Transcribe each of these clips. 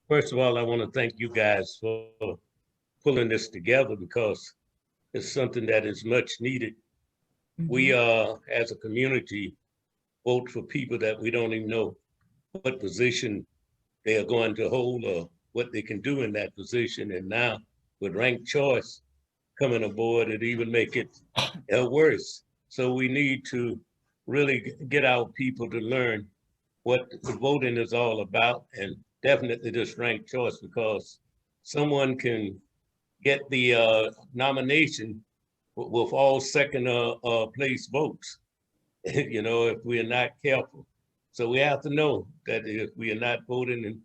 First of all, I want to thank you guys for pulling this together because it's something that is much needed. We as a community, vote for people that we don't even know what position they are going to hold or what they can do in that position. And now with ranked choice coming aboard, it even make it worse. So we need to really get our people to learn what the voting is all about, and definitely this ranked choice, because someone can get the nomination with all second place votes, you know, if we're not careful. So we have to know that if we are not voting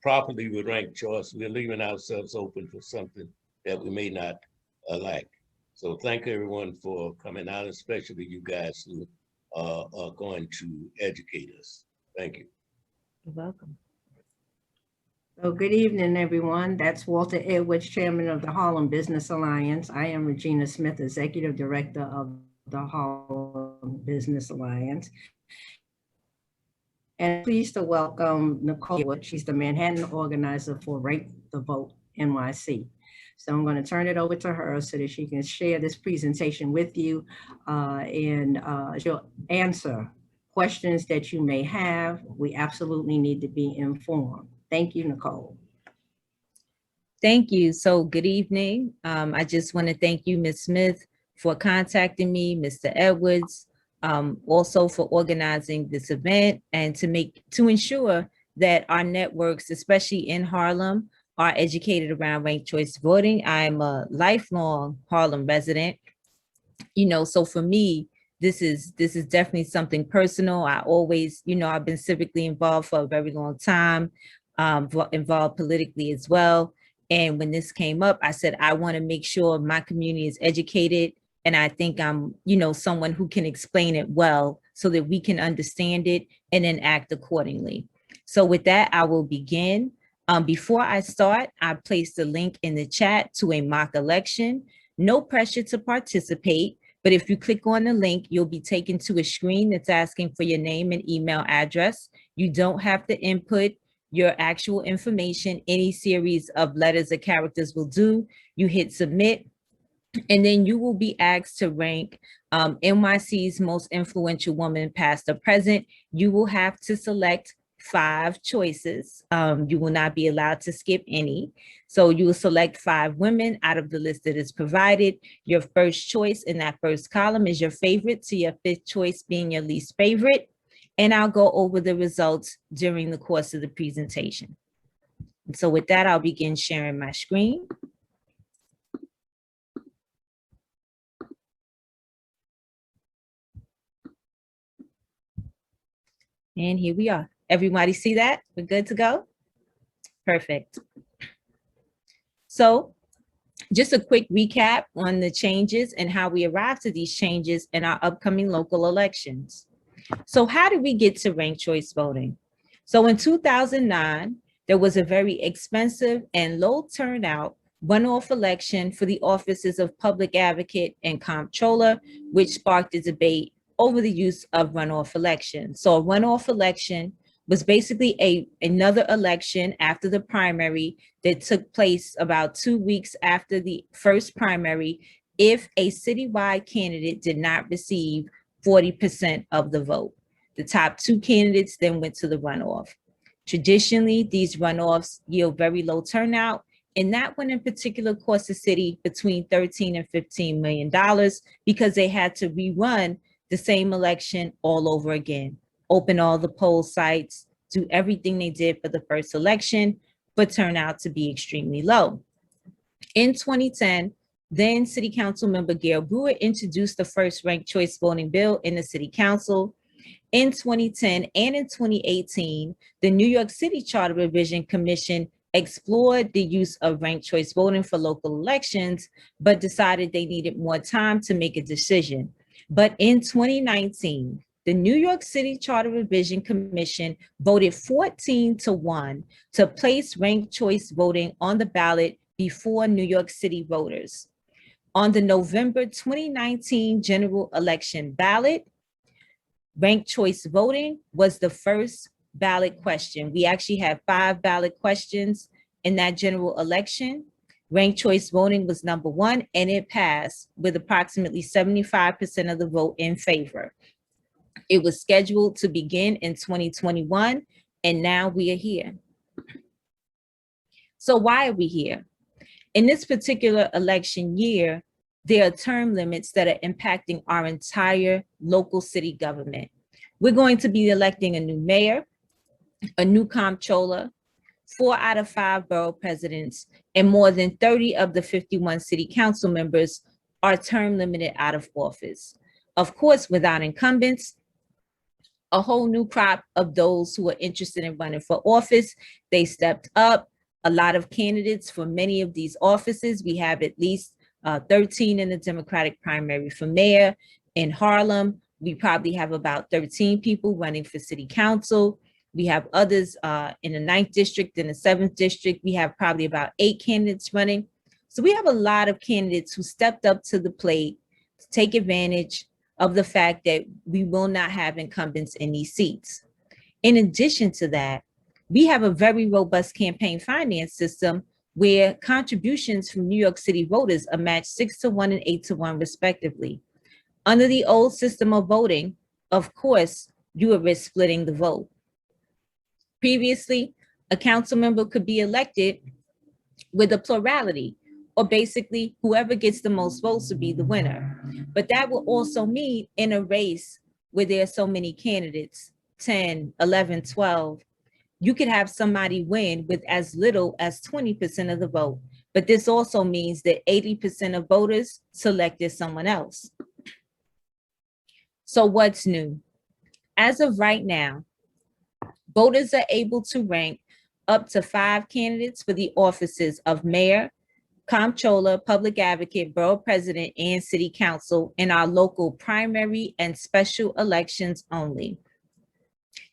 properly with ranked choice, we're leaving ourselves open for something that we may not like. So thank everyone for coming out, especially you guys who are going to educate us. Thank you. You're welcome. So good evening, everyone. That's Walter Edwards, Chairman of the Harlem Business Alliance. I am Regina Smith, Executive Director of the Harlem Business Alliance. And pleased to welcome Nicole Edwards. She's the Manhattan organizer for Right the Vote NYC. So I'm going to turn it over to her so that she can share this presentation with you and she'll answer questions that you may have. We absolutely need to be informed. Thank you, Nicole. Thank you. So good evening. I just want to thank you, Ms. Smith, for contacting me, Mr. Edwards, also for organizing this event and to ensure that our networks, especially in Harlem, are educated around ranked choice voting. I'm a lifelong Harlem resident, you know, so for me, this is definitely something personal. I always, you know, I've been civically involved for a very long time, involved politically as well. And when this came up, I said, I want to make sure my community is educated. And I think I'm, you know, someone who can explain it well so that we can understand it and then act accordingly. So with that, I will begin. Before I start, I placed a link in the chat to a mock election. No pressure to participate, but if you click on the link, you'll be taken to a screen that's asking for your name and email address. You don't have to input your actual information. Any series of letters or characters will do. You hit submit, and then you will be asked to rank NYC's most influential woman, past or present. You will have to select 5 choices. You will not be allowed to skip any. So you will select 5 women out of the list that is provided. Your first choice in that first column is your favorite, to your 5th choice being your least favorite. And I'll go over the results during the course of the presentation. And so with that, I'll begin sharing my screen. And here we are. Everybody see that? We're good to go? Perfect. So just a quick recap on the changes and how we arrived to these changes in our upcoming local elections. So how did we get to ranked choice voting? So in 2009, there was a very expensive and low turnout runoff election for the offices of public advocate and comptroller, which sparked a debate over the use of runoff elections. So a runoff election was basically another election after the primary that took place about 2 weeks after the first primary if a citywide candidate did not receive 40% of the vote. The top 2 candidates then went to the runoff. Traditionally, these runoffs yield very low turnout, and that one in particular cost the city between $13 and $15 million because they had to rerun the same election all over again, open all the poll sites, do everything they did for the first election, but turned out to be extremely low. In 2010, then City Council member Gail Brewer introduced the first ranked choice voting bill in the City Council. In 2010 and in 2018, the New York City Charter Revision Commission explored the use of ranked choice voting for local elections, but decided they needed more time to make a decision. But in 2019, the New York City Charter Revision Commission voted 14-1 to place ranked choice voting on the ballot before New York City voters. On the November 2019 general election ballot, ranked choice voting was the first ballot question. We actually had 5 ballot questions in that general election. Ranked choice voting was number 1, and it passed with approximately 75% of the vote in favor. It was scheduled to begin in 2021, and now we are here. So why are we here? In this particular election year, there are term limits that are impacting our entire local city government. We're going to be electing a new mayor, a new comptroller, 4 out of 5 borough presidents, and more than 30 of the 51 city council members are term limited out of office. Of course, without incumbents, a whole new crop of those who are interested in running for office, they stepped up. A lot of candidates for many of these offices. We have at least 13 in the Democratic primary for mayor. In Harlem, we probably have about 13 people running for city council. We have others in the 9th district, in the 7th district. We have probably about 8 candidates running. So we have a lot of candidates who stepped up to the plate to take advantage of the fact that we will not have incumbents in these seats. In addition to that, we have a very robust campaign finance system where contributions from New York City voters are matched 6-to-1 and 8-to-1 respectively. Under the old system of voting, of course, you are risk splitting the vote. Previously, a council member could be elected with a plurality, or basically whoever gets the most votes would be the winner. But that will also mean in a race where there are so many candidates, 10, 11, 12, you could have somebody win with as little as 20% of the vote. But this also means that 80% of voters selected someone else. So what's new? As of right now, voters are able to rank up to 5 candidates for the offices of mayor, comptroller, public advocate, borough president, and city council in our local primary and special elections only.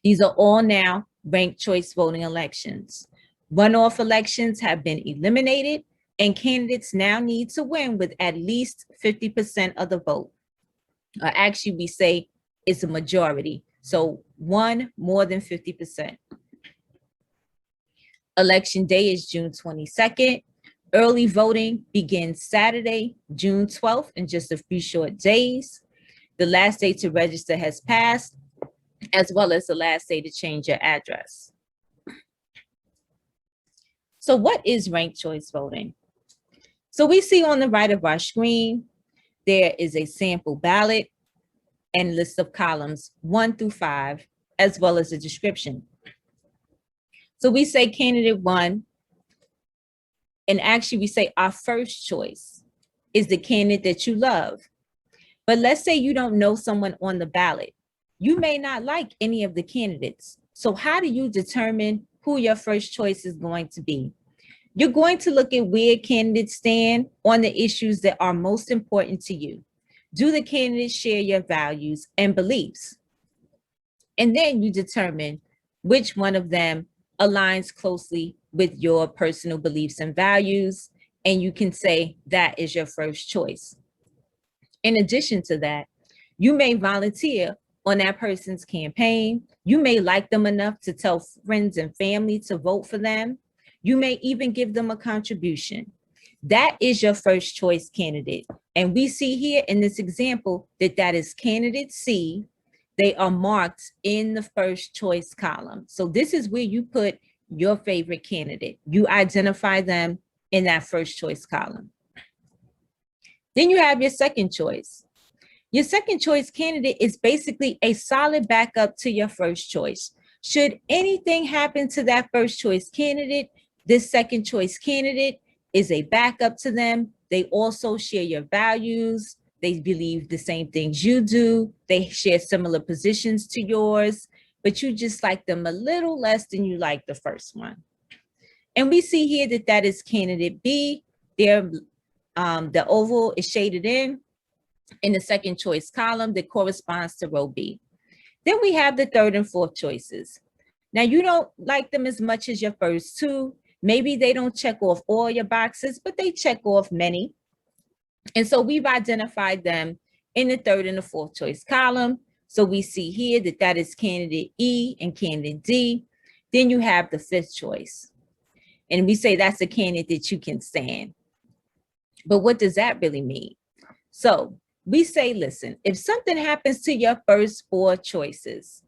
These are all now ranked choice voting elections. Runoff elections have been eliminated, and candidates now need to win with at least 50% of the vote. Actually, we say it's a majority, so one more than 50%. Election day is June 22nd. Early voting begins Saturday, June 12th, in just a few short days. The last day to register has passed, as well as the last day to change your address. So what is ranked choice voting? So we see on the right of our screen, there is a sample ballot and list of columns 1 through 5, as well as a description. So we say candidate 1, and actually we say our first choice is the candidate that you love. But let's say you don't know someone on the ballot. You may not like any of the candidates. So how do you determine who your first choice is going to be? You're going to look at where candidates stand on the issues that are most important to you. Do the candidates share your values and beliefs? And then you determine which one of them aligns closely with your personal beliefs and values, and you can say that is your first choice. In addition to that, you may volunteer on that person's campaign. You may like them enough to tell friends and family to vote for them. You may even give them a contribution. That is your first choice candidate. And we see here in this example that that is candidate C. They are marked in the first choice column. So this is where you put your favorite candidate. You identify them in that first choice column. Then you have your second choice. Your second choice candidate is basically a solid backup to your first choice. Should anything happen to that first choice candidate, this second choice candidate is a backup to them. They also share your values. They believe the same things you do. They share similar positions to yours, but you just like them a little less than you like the first one. And we see here that that is candidate B. The oval is shaded in the second choice column that corresponds to row B. Then we have the third and fourth choices. Now you don't like them as much as your first two. Maybe they don't check off all your boxes, but they check off many. And so we've identified them in the third and the fourth choice column. So we see here that that is candidate E and candidate D. Then you have the fifth choice. And we say that's a candidate that you can stand. But what does that really mean? So we say, listen, if something happens to your first four choices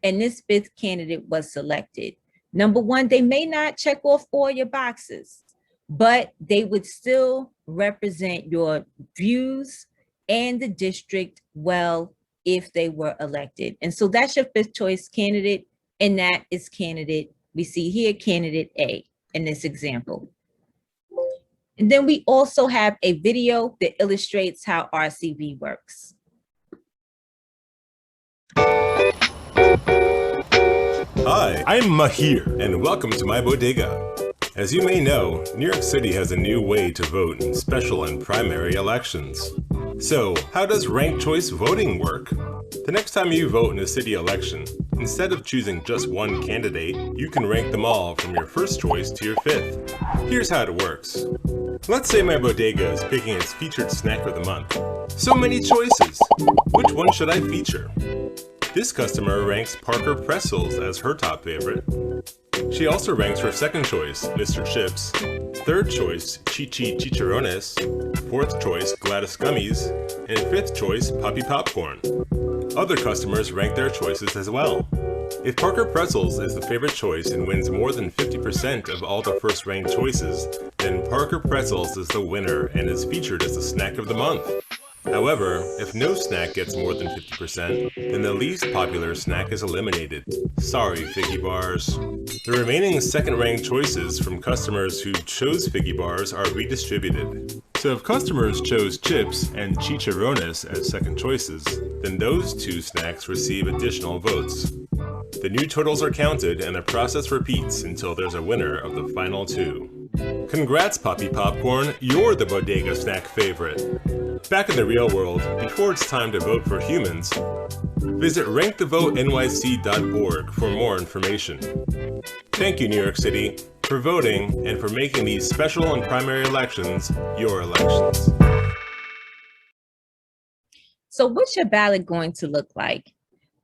and this fifth candidate was selected, number one, they may not check off all your boxes, but they would still represent your views and the district well if they were elected. And so that's your fifth choice candidate, and that is candidate, we see here, candidate A in this example. And then we also have a video that illustrates how RCV works. Hi, I'm Mahir, and welcome to my bodega. As you may know, New York City has a new way to vote in special and primary elections. So, how does ranked choice voting work? The next time you vote in a city election, instead of choosing just one candidate, you can rank them all from your first choice to your fifth. Here's how it works. Let's say my bodega is picking its featured snack of the month. So many choices! Which one should I feature? This customer ranks Parker Pretzels as her top favorite. She also ranks her second choice, Mr. Chips, third choice, Chi-Chi Chicharrones, fourth choice, Gladys Gummies, and fifth choice, Poppy Popcorn. Other customers rank their choices as well. If Parker Pretzels is the favorite choice and wins more than 50% of all the first ranked choices, then Parker Pretzels is the winner and is featured as the snack of the month. However, if no snack gets more than 50%, then the least popular snack is eliminated. Sorry, Figgy Bars. The remaining second-ranked choices from customers who chose Figgy Bars are redistributed. So if customers chose chips and chicharrones as second choices, then those two snacks receive additional votes. The new totals are counted and the process repeats until there's a winner of the final two. Congrats, Poppy Popcorn, you're the bodega snack favorite. Back in the real world, before it's time to vote for humans, visit rankthevotenyc.org for more information. Thank you, New York City, for voting and for making these special and primary elections your elections. So what's your ballot going to look like?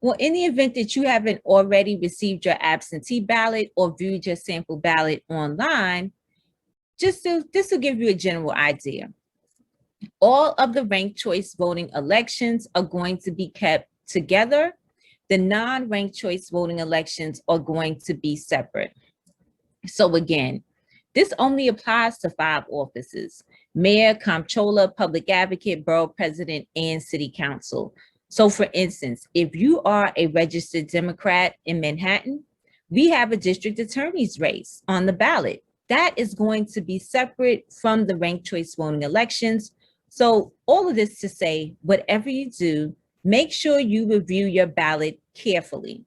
Well, in the event that you haven't already received your absentee ballot or viewed your sample ballot online, this will give you a general idea. All of the ranked choice voting elections are going to be kept together. The non-ranked choice voting elections are going to be separate. So again, this only applies to 5 offices: mayor, comptroller, public advocate, borough president, and city council. So for instance, if you are a registered Democrat in Manhattan, we have a district attorney's race on the ballot. That is going to be separate from the ranked choice voting elections. So all of this to say, whatever you do, make sure you review your ballot carefully.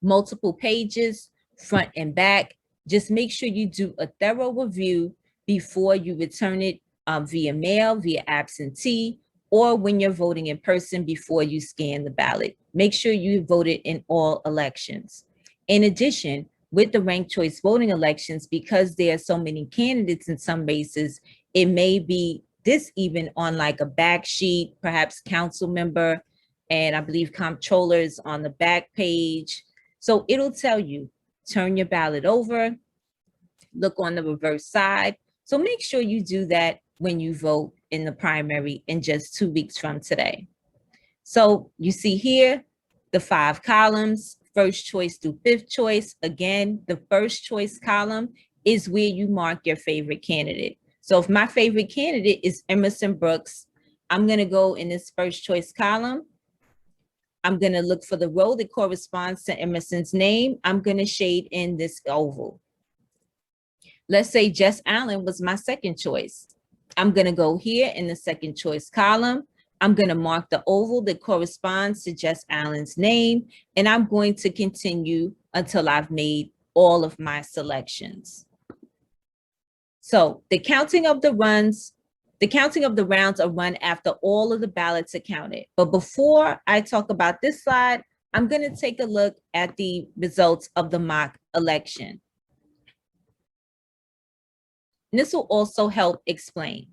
Multiple pages, front and back. Just make sure you do a thorough review before you return it via mail, via absentee, or when you're voting in person before you scan the ballot. Make sure you voted in all elections. In addition, with the ranked choice voting elections, because there are so many candidates in some races, it may be this even on like a back sheet, perhaps council member, and I believe comptrollers on the back page. So it'll tell you, turn your ballot over, look on the reverse side. So make sure you do that when you vote in the primary in just 2 weeks from today. So you see here, the 5 columns, first choice through fifth choice. Again, the first choice column is where you mark your favorite candidate. So if my favorite candidate is Emerson Brooks, I'm gonna go in this first choice column. I'm gonna look for the row that corresponds to Emerson's name. I'm gonna shade in this oval. Let's say Jess Allen was my second choice. I'm gonna go here in the second choice column. I'm gonna mark the oval that corresponds to Jess Allen's name, and I'm going to continue until I've made all of my selections. So the counting of the rounds are run after all of the ballots are counted. But before I talk about this slide, I'm gonna take a look at the results of the mock election. And this will also help explain.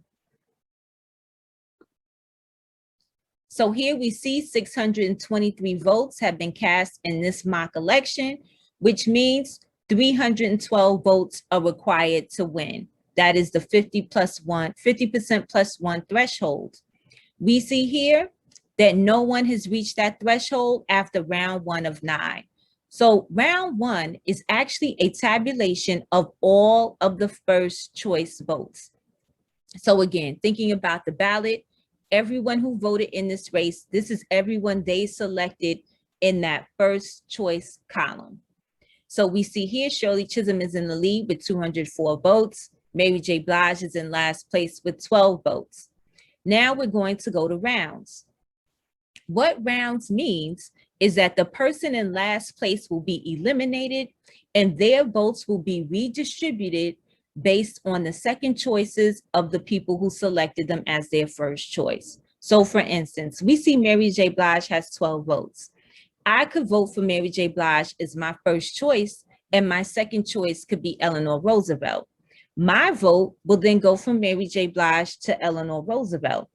So here we see 623 votes have been cast in this mock election, which means 312 votes are required to win. That is the 50% plus one threshold. We see here that no one has reached that threshold after round 1 of 9. So round 1 is actually a tabulation of all of the first choice votes. So again, thinking about the ballot, everyone who voted in this race, this is everyone they selected in that first choice column. So we see here, Shirley Chisholm is in the lead with 204 votes. Mary J. Blige is in last place with 12 votes. Now we're going to go to rounds. What rounds means is that the person in last place will be eliminated and their votes will be redistributed based on the second choices of the people who selected them as their first choice. So for instance, we see Mary J. Blige has 12 votes. I could vote for Mary J. Blige as my first choice, and my second choice could be Eleanor Roosevelt. My vote will then go from Mary J. Blige to Eleanor Roosevelt.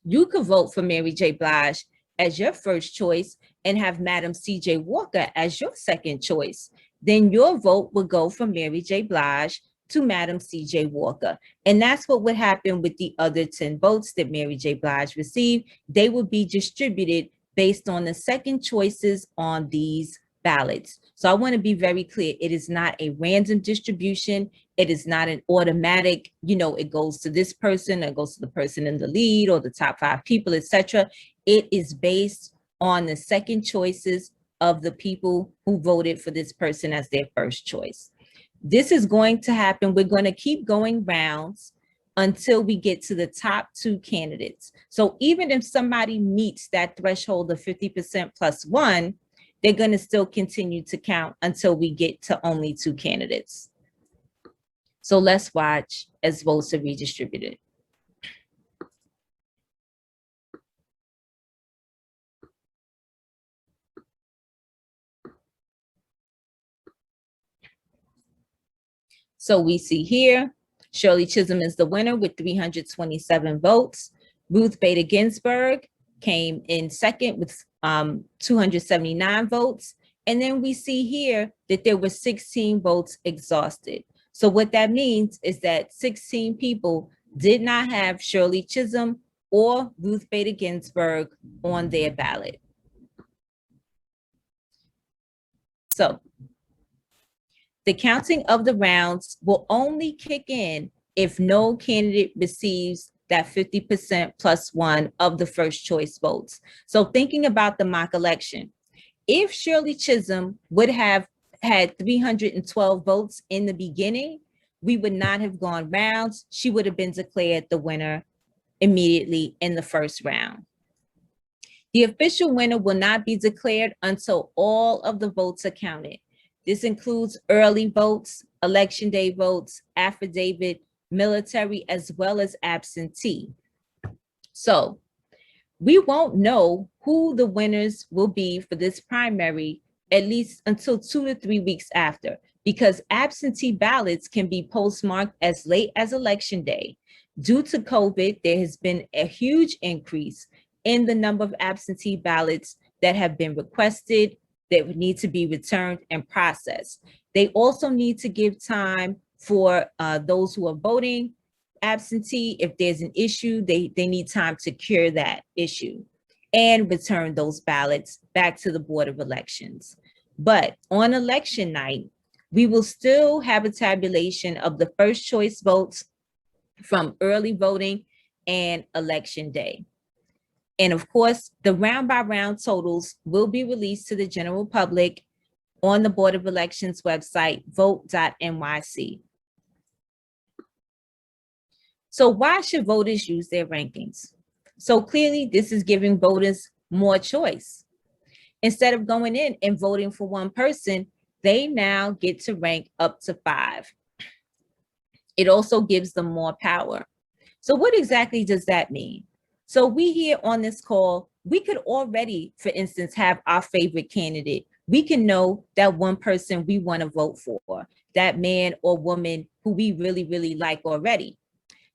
You could vote for Mary J. Blige as your first choice and have Madam C.J. Walker as your second choice. Then your vote will go from Mary J. Blige to Madam C.J. Walker. And that's what would happen with the other 10 votes that Mary J. Blige received. They would be distributed based on the second choices on these ballots. So I want to be very clear. It is not a random distribution. It is not an automatic, it goes to this person, it goes to the person in the lead or the top 5 people, etc. It is based on the second choices of the people who voted for this person as their first choice. This is going to happen. We're going to keep going rounds until we get to the top 2 candidates. So even if somebody meets that threshold of 50% plus 1, they're going to still continue to count until we get to only 2 candidates. So let's watch as votes are redistributed. So we see here, Shirley Chisholm is the winner with 327 votes. Ruth Bader Ginsburg came in second with 279 votes. And then we see here that there were 16 votes exhausted. So what that means is that 16 people did not have Shirley Chisholm or Ruth Bader Ginsburg on their ballot. So the counting of the rounds will only kick in if no candidate receives that 50% plus 1 of the first choice votes. So thinking about the mock election, if Shirley Chisholm would have had 312 votes in the beginning, we would not have gone rounds. She would have been declared the winner immediately in the first round. The official winner will not be declared until all of the votes are counted. This includes early votes, election day votes, affidavit, military, as well as absentee. So we won't know who the winners will be for this primary at least until 2 to 3 weeks after, because absentee ballots can be postmarked as late as election day. Due to COVID, there has been a huge increase in the number of absentee ballots that have been requested, that would need to be returned and processed. They also need to give time for those who are voting absentee. If there's an issue, they need time to cure that issue and return those ballots back to the Board of Elections. But on election night, we will still have a tabulation of the first choice votes from early voting and election day. And of course, the round by round totals will be released to the general public on the Board of Elections website, vote.nyc. So why should voters use their rankings? So clearly, this is giving voters more choice. Instead of going in and voting for one person, they now get to rank up to 5. It also gives them more power. So what exactly does that mean? So we here on this call, we could already, for instance, have our favorite candidate. We can know that one person we want to vote for, that man or woman who we really, really like already.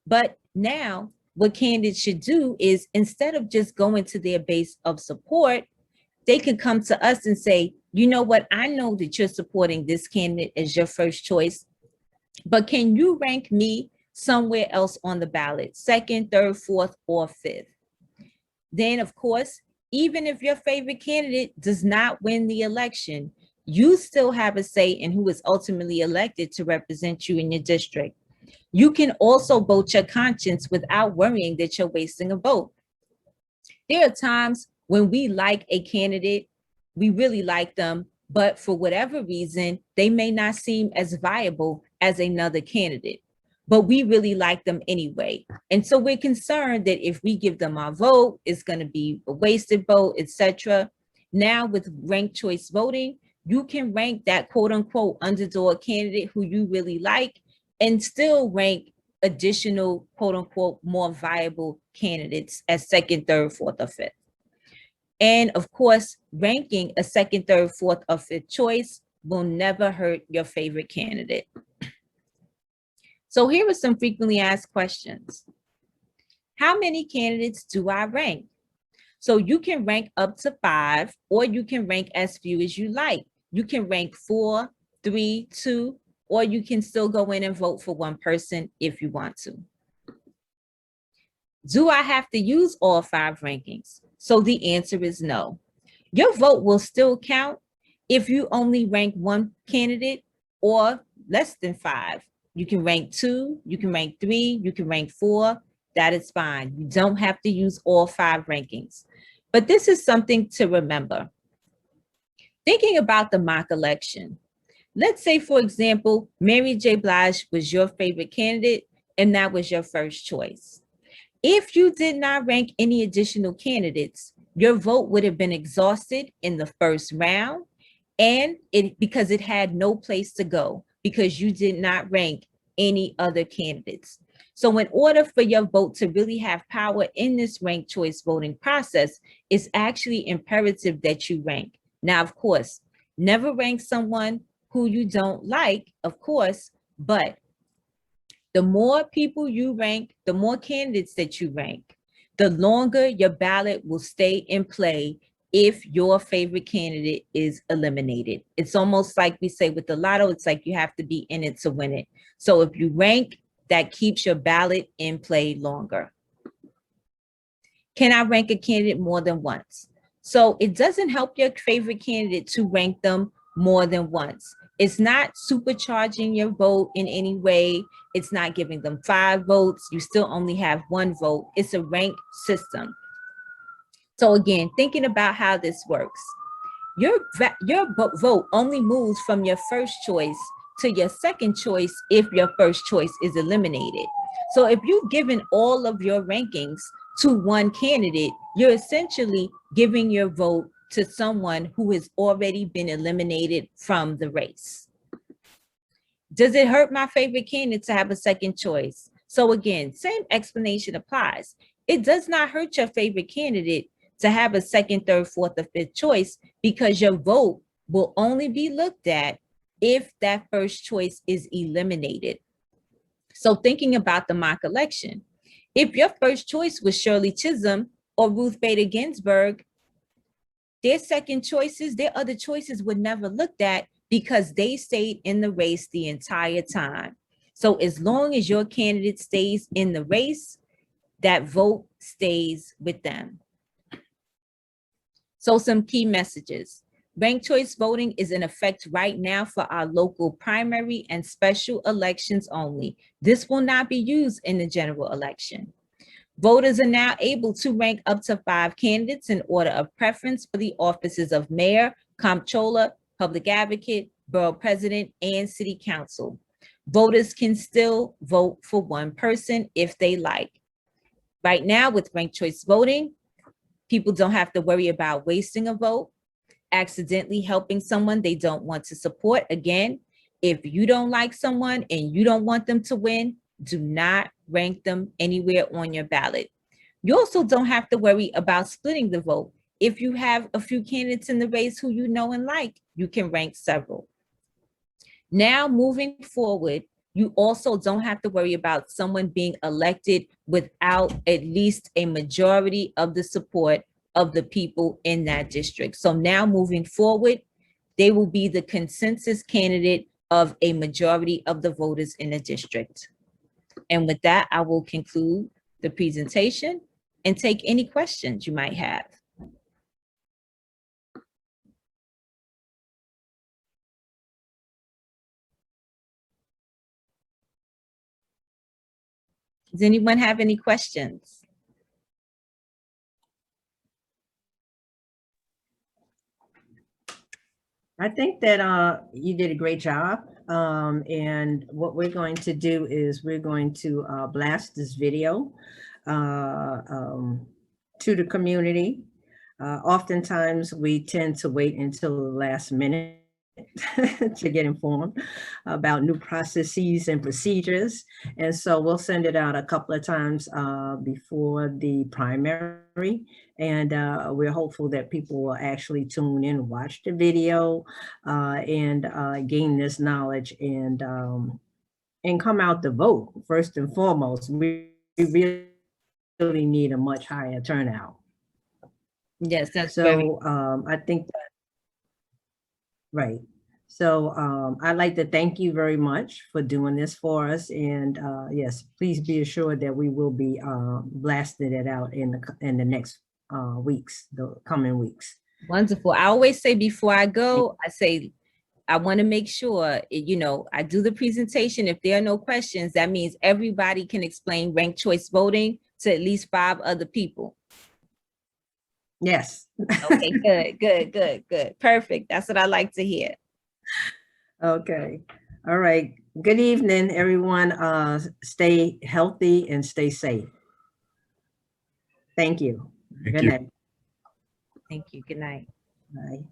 But now what candidates should do is, instead of just going to their base of support, they can come to us and say, you know what, I know that you're supporting this candidate as your first choice, but can you rank me somewhere else on the ballot, second, third, fourth, or fifth? Then, of course, even if your favorite candidate does not win the election, you still have a say in who is ultimately elected to represent you in your district. You can also vote your conscience without worrying that you're wasting a vote. There are times when we like a candidate, we really like them, but for whatever reason, they may not seem as viable as another candidate, but we really like them anyway. And so we're concerned that if we give them our vote, it's going to be a wasted vote, etc. Now with ranked choice voting, you can rank that quote unquote underdog candidate who you really like and still rank additional quote unquote more viable candidates as second, third, fourth, or fifth. And of course, ranking a second, third, fourth, or fifth choice will never hurt your favorite candidate. So here are some frequently asked questions. How many candidates do I rank? So you can rank up to 5, or you can rank as few as you like. You can rank 4, 3, 2, or you can still go in and vote for one person if you want to. Do I have to use all 5 rankings? So the answer is no. Your vote will still count if you only rank one candidate or less than 5. You can rank 2, you can rank 3, you can rank 4. That is fine. You don't have to use all 5 rankings. But this is something to remember. Thinking about the mock election, let's say, for example, Mary J. Blige was your favorite candidate and that was your first choice. If you did not rank any additional candidates, your vote would have been exhausted in the first round, and because it had no place to go, because you did not rank any other candidates. So in order for your vote to really have power in this ranked choice voting process, it's actually imperative that you rank. Now, of course, never rank someone who you don't like, of course, but the more people you rank, the more candidates that you rank, the longer your ballot will stay in play if your favorite candidate is eliminated. It's almost like we say with the lotto, it's like you have to be in it to win it. So if you rank, that keeps your ballot in play longer. Can I rank a candidate more than once? So it doesn't help your favorite candidate to rank them more than once. It's not supercharging your vote in any way. It's not giving them 5 votes. You still only have 1 vote. It's a ranked system. So again, thinking about how this works, your vote only moves from your first choice to your second choice if your first choice is eliminated. So if you've given all of your rankings to one candidate, you're essentially giving your vote to someone who has already been eliminated from the race. Does it hurt my favorite candidate to have a second choice? So again, same explanation applies. It does not hurt your favorite candidate to have a second, third, fourth, or fifth choice, because your vote will only be looked at if that first choice is eliminated. So thinking about the mock election, if your first choice was Shirley Chisholm or Ruth Bader Ginsburg, their second choices, their other choices were never looked at because they stayed in the race the entire time. So as long as your candidate stays in the race, that vote stays with them. So some key messages. Ranked choice voting is in effect right now for our local primary and special elections only. This will not be used in the general election. Voters are now able to rank up to 5 candidates in order of preference for the offices of mayor, comptroller, public advocate, borough president, and city council. Voters can still vote for one person if they like. Right now with ranked choice voting, people don't have to worry about wasting a vote, accidentally helping someone they don't want to support. Again, if you don't like someone and you don't want them to win, do not rank them anywhere on your ballot. You also don't have to worry about splitting the vote. If you have a few candidates in the race who you know and like, you can rank several. Now, moving forward, You also don't have to worry about someone being elected without at least a majority of the support of the people in that district. So now moving forward, they will be the consensus candidate of a majority of the voters in the district. And with that, I will conclude the presentation and take any questions you might have. Does anyone have any questions? I think that you did a great job. And what we're going to do is we're going to blast this video to the community. Oftentimes we tend to wait until the last minute to get informed about new processes and procedures. And so we'll send it out a couple of times before the primary. And we're hopeful that people will actually tune in, watch the video, and gain this knowledge and come out to vote. First and foremost, we really need a much higher turnout. Yes, that's so. I think that, right. So I'd like to thank you very much for doing this for us. And yes, please be assured that we will be blasting it out in the next weeks, the coming weeks. wonderful. I always say before I go, I say, I want to make sure, you know, I do the presentation. If there are no questions, that means everybody can explain ranked choice voting to at least 5 other people. Yes. Okay, good. Perfect. That's what I like to hear. Okay. All right. Good evening, everyone. Stay healthy and stay safe. Thank you. Good night. Thank you. Good night. Bye.